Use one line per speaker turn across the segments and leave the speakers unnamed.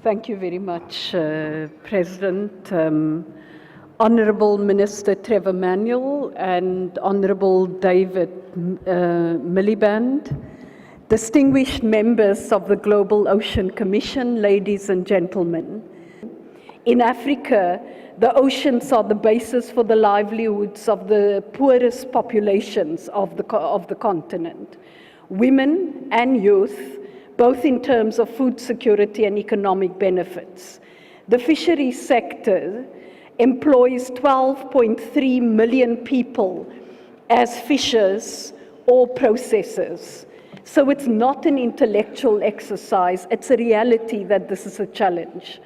Thank you very much, President. Honourable Minister Trevor Manuel and Honourable David Miliband, distinguished members of the Global Ocean Commission, ladies and gentlemen. In Africa, the oceans are the basis for the livelihoods of the poorest populations of the continent, women and youth, both in terms of food security and economic benefits. The fisheries sector employs 12.3 million people as fishers or processors. So it's not an intellectual exercise, it's a reality that this is a challenge.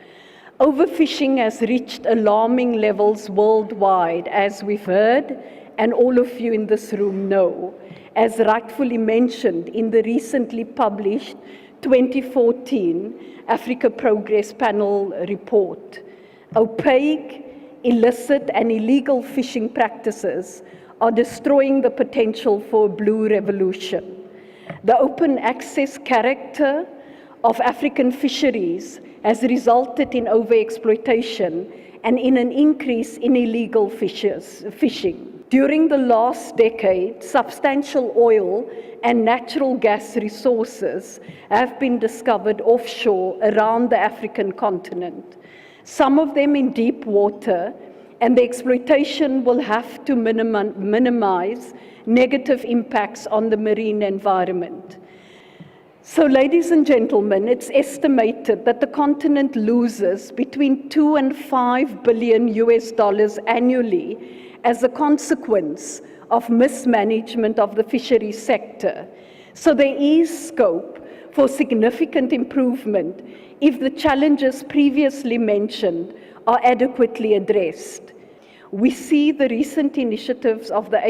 Overfishing has reached alarming levels worldwide, as we've heard, and all of you in this room know, as rightfully mentioned in the recently published 2014 Africa Progress Panel report. Opaque, illicit and illegal fishing practices are destroying the potential for a blue revolution. The open access character of African fisheries has resulted in overexploitation and in an increase in illegal fishing. During the last decade, substantial oil and natural gas resources have been discovered offshore around the African continent, some of them in deep water, and the exploitation will have to minimize negative impacts on the marine environment. So, ladies and gentlemen, it's estimated that the continent loses between 2 and 5 billion US dollars annually as a consequence of mismanagement of the fisheries sector. So there is scope for significant improvement if the challenges previously mentioned are adequately addressed. We see the recent initiatives of the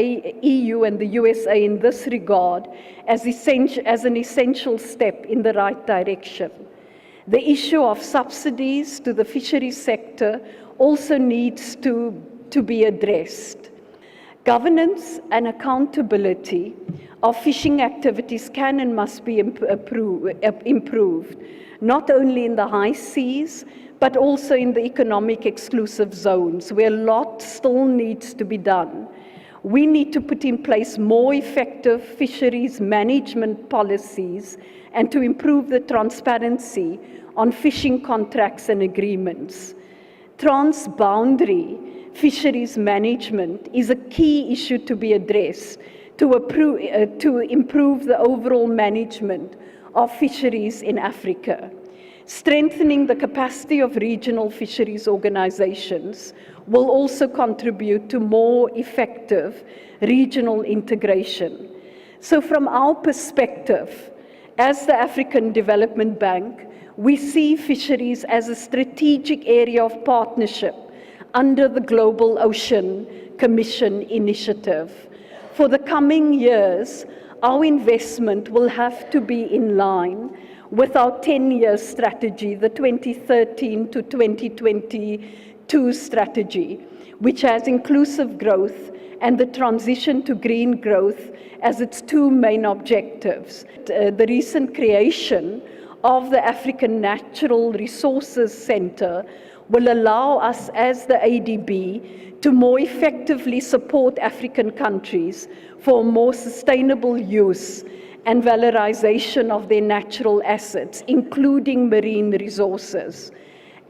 EU and the USA in this regard as an essential step in the right direction. The issue of subsidies to the fisheries sector also needs to be addressed. Governance and accountability of fishing activities can and must be improved, not only in the high seas, but also in the economic exclusive zones, where a lot still needs to be done. We need to put in place more effective fisheries management policies and to improve the transparency on fishing contracts and agreements. Transboundary fisheries management is a key issue to be addressed to improve the overall management of fisheries in Africa. Strengthening the capacity of regional fisheries organizations will also contribute to more effective regional integration. So from our perspective, as the African Development Bank, we see fisheries as a strategic area of partnership under the Global Ocean Commission initiative. For the coming years, our investment will have to be in line with our 10-year strategy, the 2013 to 2022 strategy, which has inclusive growth and the transition to green growth as its two main objectives. The recent creation of the African Natural Resources Center will allow us as the ADB to more effectively support African countries for more sustainable use and valorization of their natural assets, including marine resources.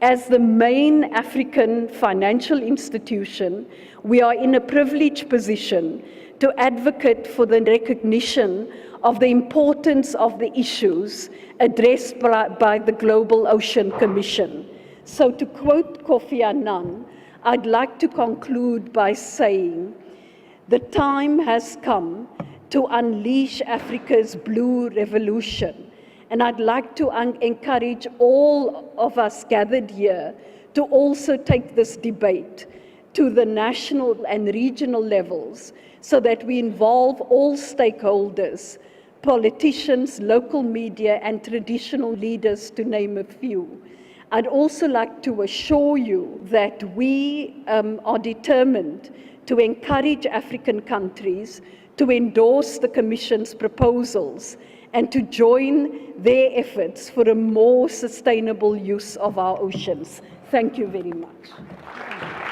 As the main African financial institution, we are in a privileged position to advocate for the recognition of the importance of the issues addressed by the Global Ocean Commission. So to quote Kofi Annan, I'd like to conclude by saying, the time has come to unleash Africa's blue revolution. And I'd like to encourage all of us gathered here to also take this debate to the national and regional levels so that we involve all stakeholders, politicians, local media, and traditional leaders, to name a few. I'd also like to assure you that we are determined to encourage African countries to endorse the Commission's proposals and to join their efforts for a more sustainable use of our oceans. Thank you very much.